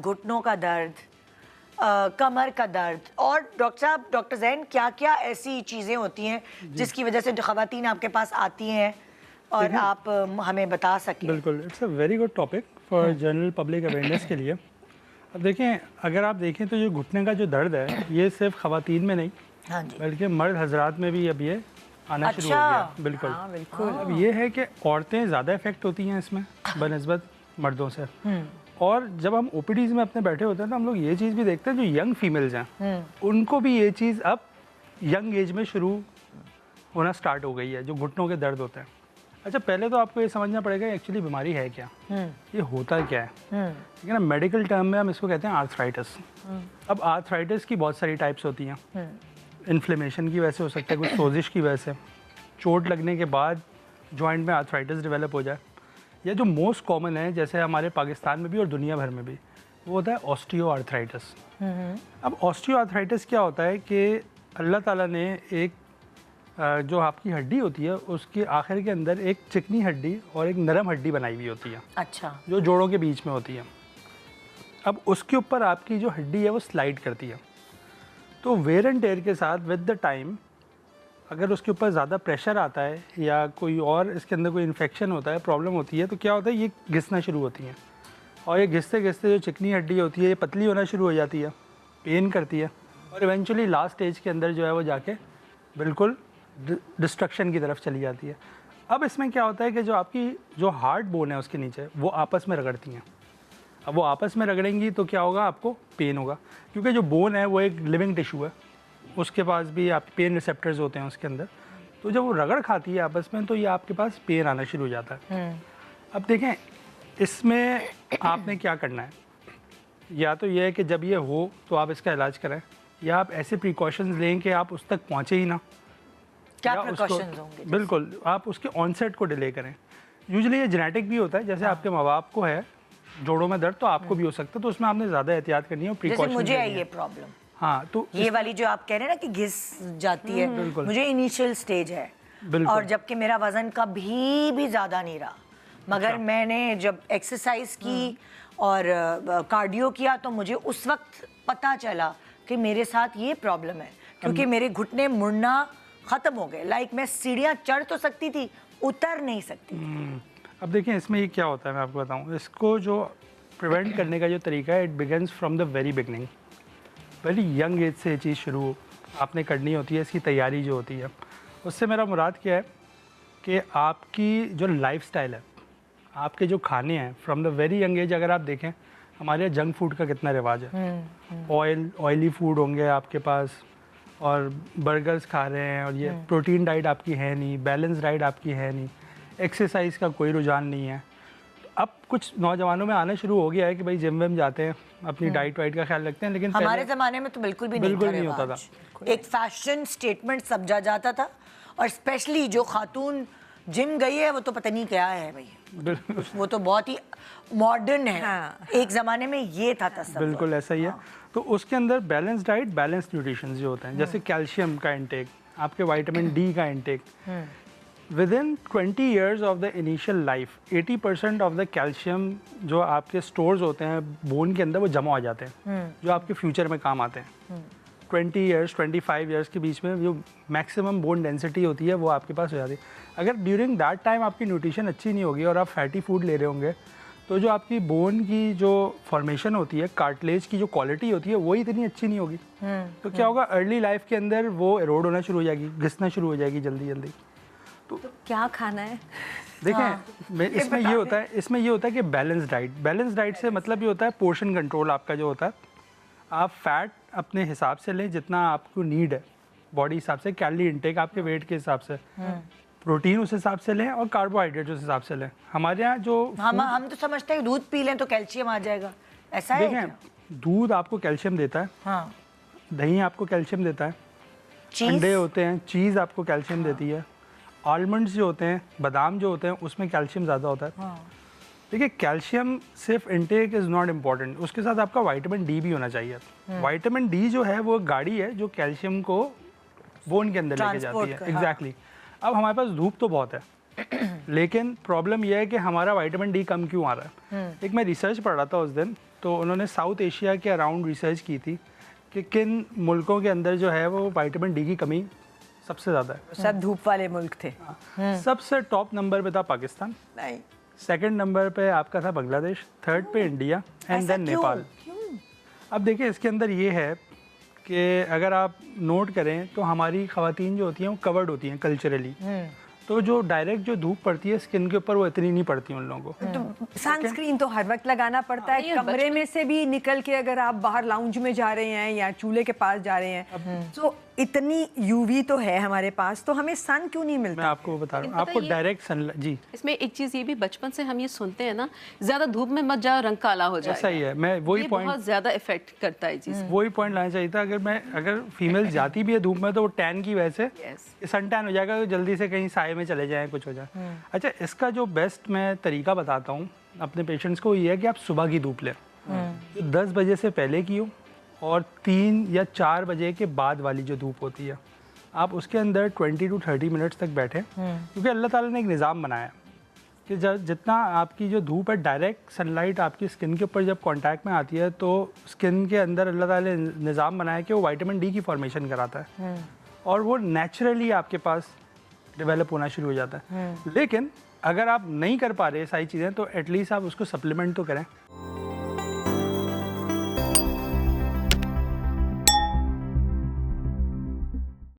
घुटनों का दर्द, कमर का दर्द, और डॉक्टर साहब, डॉक्टर जैन, क्या क्या ऐसी चीज़ें होती हैं जिसकी वजह से जो ख़वातीन आपके पास आती हैं और आप हमें बता सकें? बिल्कुल, it's a very good topic for general public awareness के लिए। अब देखें, अगर आप देखें तो ये घुटने का जो दर्द है ये सिर्फ ख़वातीन में नहीं, हाँ जी, बल्कि मर्द हजरात में भी अब ये आना शुरू हो अच्छा, गया। बिल्कुल। हाँ, बिल्कुल। अब ये है कि औरतें ज़्यादा इफेक्ट होती हैं इसमें बनस्बत मर्दों से। और जब हम ओपीडीज में अपने बैठे होते हैं तो हम लोग ये चीज़ भी देखते हैं, जो यंग फीमेल्स हैं उनको भी ये चीज़ अब यंग एज में शुरू होना स्टार्ट हो गई है, जो घुटनों के दर्द होते हैं। अच्छा, पहले तो आपको ये समझना पड़ेगा एक्चुअली बीमारी है क्या, ये होता क्या है। ठीक है ना, मेडिकल टर्म में हम इसको कहते हैं आर्थराइटिस। अब आर्थराइटिस की बहुत सारी टाइप्स होती हैं। इन्फ्लेमेशन की वजह से हो सकता है, कुछ सोजिश की वजह से, चोट लगने के बाद जॉइंट में आर्थराइटिस डेवलप हो जाए, या जो मोस्ट कॉमन है जैसे हमारे पाकिस्तान में भी और दुनिया भर में भी, वो होता है ऑस्टियो आर्थराइटिस। अब ऑस्टियो आर्थराइटिस क्या होता है कि अल्लाह ताला ने एक जो आपकी हड्डी होती है उसके आखिर के अंदर एक चिकनी हड्डी और एक नरम हड्डी बनाई हुई होती है, अच्छा, जो जोड़ों के बीच में होती है। अब उसके ऊपर आपकी जो हड्डी है वो स्लाइड करती है, तो वेयर एंड टेयर के साथ विद द टाइम अगर उसके ऊपर ज़्यादा प्रेशर आता है या कोई और इसके अंदर कोई इन्फेक्शन होता है, प्रॉब्लम होती है, तो क्या होता है, ये घिसना शुरू होती हैं। और ये घिसते घिसते जो चिकनी हड्डी होती है ये पतली होना शुरू हो जाती है, पेन करती है, और इवेंचुअली लास्ट स्टेज के अंदर जो है वो जाके बिल्कुल डिस्ट्रक्शन की तरफ चली जाती है। अब इसमें क्या होता है कि जो आपकी जो हार्ट बोन है उसके नीचे वो आपस में रगड़ती हैं। अब वो आपस में रगड़ेंगी तो क्या होगा, आपको पेन होगा, क्योंकि जो बोन है वो एक लिविंग टिश्यू है, उसके पास भी आप पेन रिसेप्टर्स होते हैं उसके अंदर। तो जब वो रगड़ खाती है आपस में तो ये आपके पास पेन आना शुरू हो जाता है। अब देखें, इसमें आपने क्या करना है, या तो ये है कि जब ये हो तो आप इसका इलाज करें, या आप ऐसे प्रिकॉशंस लें कि आप उस तक पहुँचे ही ना। क्या प्रिकॉशंस होंगे? बिल्कुल, आप उसके ऑनसेट को डिले करें। यूजुअली ये जेनेटिक भी होता है, जैसे आपके माँ बाप को है जोड़ों में दर्द तो आपको भी हो सकता है, तो उसमें आपने ज़्यादा एहतियात करनी है और जैसे प्रिकॉशन मुझे है ये प्रॉब्लम, हाँ, तो ये वाली जो आप कह रहे हैं ना कि घिस जाती है, मुझे इनिशियल स्टेज है, और जबकि मेरा वजन कभी भी ज़्यादा नहीं रहा, मगर मैंने जब एक्सरसाइज की और कार्डियो किया तो मुझे उस वक्त पता चला कि मेरे साथ ये प्रॉब्लम है, क्योंकि मेरे घुटने मुड़ना ख़त्म हो गए। लाइक मैं सीढ़ियाँ चढ़ तो सकती थी, उतर नहीं सकती थी। अब देखिए, इसमें ये क्या होता है मैं आपको बताऊँ। इसको जो प्रिवेंट करने का जो तरीका है, it begins from the very beginning. Very young age से ये चीज़ शुरू आपने करनी होती है, इसकी तैयारी जो होती है। उससे मेरा मुराद क्या है कि आपकी जो लाइफस्टाइल है, आपके जो खाने हैं, from the very young age अगर आप देखें, हमारे यहाँ जंक फूड का कितना रिवाज है। ऑयली फूड होंगे आपके पास, और बर्गर्स खा रहे हैं, और ये प्रोटीन डाइट आपकी है नहीं, बैलेंस डाइट आपकी है नहीं, एक्सरसाइज का कोई रुझान नहीं है। अब कुछ नौजवानों में आना शुरू हो गया है कि भाई जिम विम जाते हैं, अपनी डाइट वाइट का ख्याल रखते हैं, लेकिन हमारे ज़माने में तो बिल्कुल भी नहीं होता था। एक फैशन स्टेटमेंट समझा जाता था, और स्पेशली जो खातून जिम गई है वो तो पता नहीं क्या है भाई, वो तो बहुत ही मॉडर्न है। हाँ। एक ज़माने में ये था तस्वीर। बिल्कुल ऐसा ही है। तो उसके अंदर बैलेंस डाइट, बैलेंस न्यूट्रिशन जो होते हैं, जैसे कैल्शियम का इंटेक, आपके विटामिन डी का intake, Within 20 years of the initial life, 80% of the calcium जो आपके स्टोर्स होते हैं बोन के अंदर वो जमा हो जाते हैं, जो आपके फ्यूचर में काम आते हैं। 20 ईयर्स 25 ईयर्स के बीच में जो मैक्सिमम बोन डेंसिटी होती है वो आपके पास हो जाती है। अगर ड्यूरिंग दैट टाइम आपकी न्यूट्रिशन अच्छी नहीं होगी और आप फैटी फूड ले रहे होंगे, तो जो आपकी बोन की जो फॉर्मेशन होती है, कार्टिलेज की जो क्वालिटी होती है, वो इतनी अच्छी नहीं होगी। तो क्या होगा, अर्ली लाइफ के अंदर वो एरोड होना शुरू हो जाएगी, घिसना शुरू हो जाएगी जल्दी जल्दी। तो क्या खाना है? देखें, इसमें ये होता है कि बैलेंस डाइट से मतलब ये होता है पोर्शन कंट्रोल आपका जो होता है। आप फैट अपने हिसाब से लें जितना आपको नीड है बॉडी हिसाब से, कैलोरी इंटेक आपके वेट के हिसाब से, प्रोटीन उस हिसाब से लें और कार्बोहाइड्रेट उस हिसाब से लें। हमारे यहाँ जो हम तो समझते हैं दूध पी लें तो कैल्शियम आ जाएगा, ऐसा है? देखें, दूध आपको कैल्शियम देता है, हाँ। दही आपको कैल्शियम देता है, अंडे होते हैं, चीज़ आपको कैल्शियम देती है, आलमंड्स जो होते हैं, बादाम जो होते हैं, उसमें कैल्शियम ज़्यादा होता है। देखिए, कैल्शियम सिर्फ इंटेक इज़ नॉट इम्पॉर्टेंट, उसके साथ आपका विटामिन डी भी होना चाहिए। विटामिन डी जो है वो गाड़ी है जो कैल्शियम को बोन के अंदर लेके जाती है। एग्जैक्टली। अब हमारे पास धूप तो बहुत है, लेकिन प्रॉब्लम यह है कि हमारा विटामिन डी कम क्यों आ रहा है। एक मैं रिसर्च पढ़ रहा था उस दिन, तो उन्होंने साउथ एशिया के अराउंड रिसर्च की थी कि किन मुल्कों के अंदर जो है वो विटामिन डी की कमी सबसे ज़्यादा है। सब धूप वाले मुल्क थे। सबसे टॉप नंबर पे था पाकिस्तान, नहीं, सेकंड नंबर पे आपका था बांग्लादेश, थर्ड पे इंडिया एंड देन नेपाल। अब देखिए इसके अंदर ये है कि अगर आप नोट करें तो हमारी ख़वातीन जो होती हैं वो कवर्ड होती हैं कल्चरली, तो जो डायरेक्ट जो धूप पड़ती है स्किन के ऊपर वो इतनी नहीं पड़ती उन लोगों को। तो सनस्क्रीन तो हर वक्त लगाना पड़ता है। कमरे में से भी निकल के अगर आप बाहर लाउंज में जा रहे हैं या चूल्हे के पास जा रहे हैं तो इतनी यूवी तो है हमारे पास, तो हमें सन क्यों नहीं मिलता? मैं आपको बता रहा हूँ, आपको डायरेक्ट सनलाइट जी। इसमें एक चीज़ ये भी बचपन से हम ये सुनते हैं ना, ज़्यादा धूप में मत जाओ, रंग काला हो जाएगा। ऐसा ही है, मैं वही पॉइंट बहुत ज़्यादा इफेक्ट करता है चीज़। वही पॉइंट लाना चाहिए था। अगर फीमेल जाती भी है धूप में तो वो टैन की वजह से सन टैन हो जाएगा, तो जल्दी से कहीं साए में चले जाएं, कुछ हो जाए। अच्छा, इसका जो बेस्ट मैं तरीका बताता हूँ अपने पेशेंट्स को, ये है कि आप सुबह की धूप लें, 10 बजे से पहले की हो और 3 या 4 बजे के बाद वाली जो धूप होती है, आप उसके अंदर 20 to 30 मिनट्स तक बैठें, क्योंकि अल्लाह ताला ने एक निज़ाम बनाया कि जब जितना आपकी जो धूप है डायरेक्ट सनलाइट आपकी स्किन के ऊपर जब कांटेक्ट में आती है तो स्किन के अंदर अल्लाह ताला ने निज़ाम बनाया कि वो विटामिन डी की फॉर्मेशन कराता है और वो नेचुरली आपके पास डेवलप होना शुरू हो जाता है। लेकिन अगर आप नहीं कर पा रहे सारी चीज़ें तो एटलीस्ट आप उसको सप्लीमेंट तो करें।